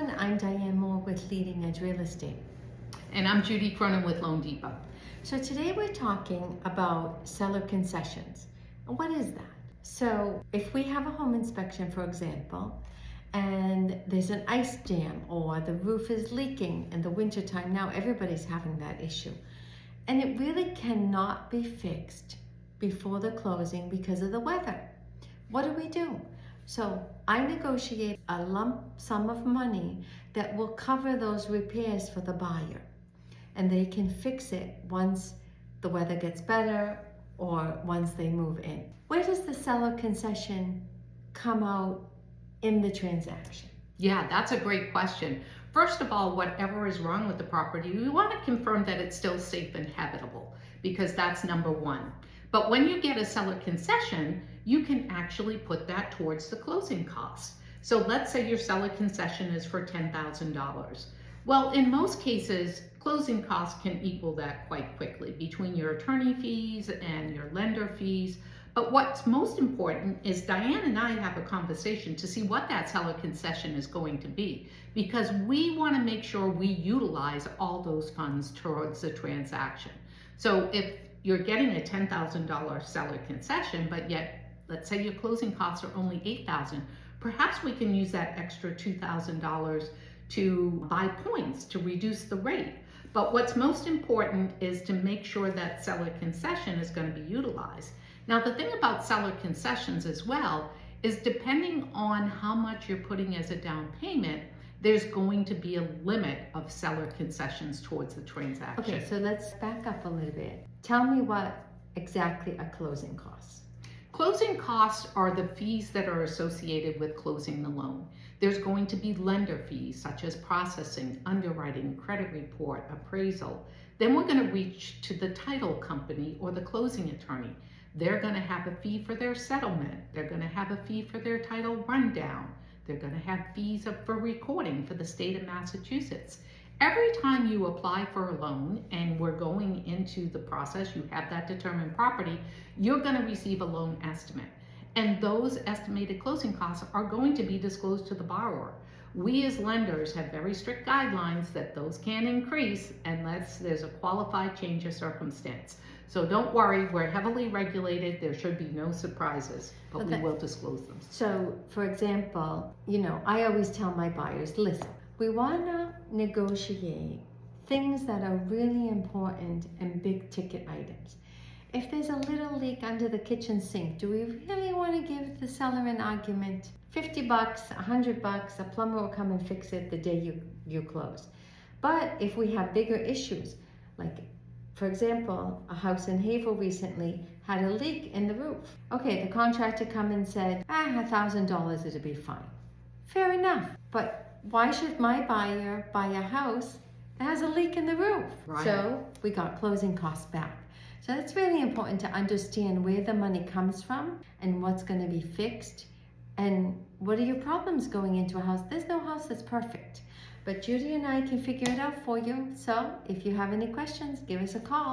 everyone, I'm Diane Moore with Leading Edge Real Estate. And I'm Judy Cronin with Loan Depot. So today we're talking about seller concessions. And what is that? So if we have a home inspection, for example, and there's an ice dam or the roof is leaking in the wintertime, now everybody's having that issue. And it really cannot be fixed before the closing because of the weather. What do? So I negotiate a lump sum of money that will cover those repairs for the buyer. And they can fix it once the weather gets better or once they move in. Where does the seller concession come out in the transaction? Yeah, that's a great question. First of all, whatever is wrong with the property, we want to confirm that it's still safe and habitable, because that's number one. But when you get a seller concession, you can actually put that towards the closing costs. So let's say your seller concession is for $10,000. Well, in most cases, closing costs can equal that quite quickly between your attorney fees and your lender fees. But what's most important is Diane and I have a conversation to see what that seller concession is going to be, because we want to make sure we utilize all those funds towards the transaction. So if you're getting a $10,000 seller concession, but yet let's say your closing costs are only $8,000, perhaps we can use that extra $2,000 to buy points to reduce the rate. But what's most important is to make sure that seller concession is going to be utilized. Now, the thing about seller concessions as well is, depending on how much you're putting as a down payment, there's going to be a limit of seller concessions towards the transaction. Okay, so let's back up a little bit. Tell me what exactly a closing costs. Closing costs are the fees that are associated with closing the loan. There's going to be lender fees such as processing, underwriting, credit report, appraisal. Then we're going to reach to the title company or the closing attorney. They're going to have a fee for their settlement. They're going to have a fee for their title rundown. They're going to have fees for recording for the state of Massachusetts. Every time you apply for a loan and we're going into the process, you have that determined property, you're going to receive a loan estimate. And those estimated closing costs are going to be disclosed to the borrower. We as lenders have very strict guidelines that those can increase unless there's a qualified change of circumstance. So don't worry, we're heavily regulated. There should be no surprises, but we will disclose them. So for example, I always tell my buyers, listen, we want to negotiate things that are really important and big ticket items. If there's a little leak under the kitchen sink, do we really want to give the seller an argument? $50, $100, a plumber will come and fix it the day you close. But if we have bigger issues, like for example, a house in Havel recently had a leak in the roof. Okay, the contractor come and said, $1,000, it'll be fine. Fair enough, but why should my buyer buy a house that has a leak in the roof? Right. So we got closing costs back. So it's really important to understand where the money comes from and what's going to be fixed and what are your problems going into a house. There's no house that's perfect, but Judy and I can figure it out for you. So if you have any questions, give us a call.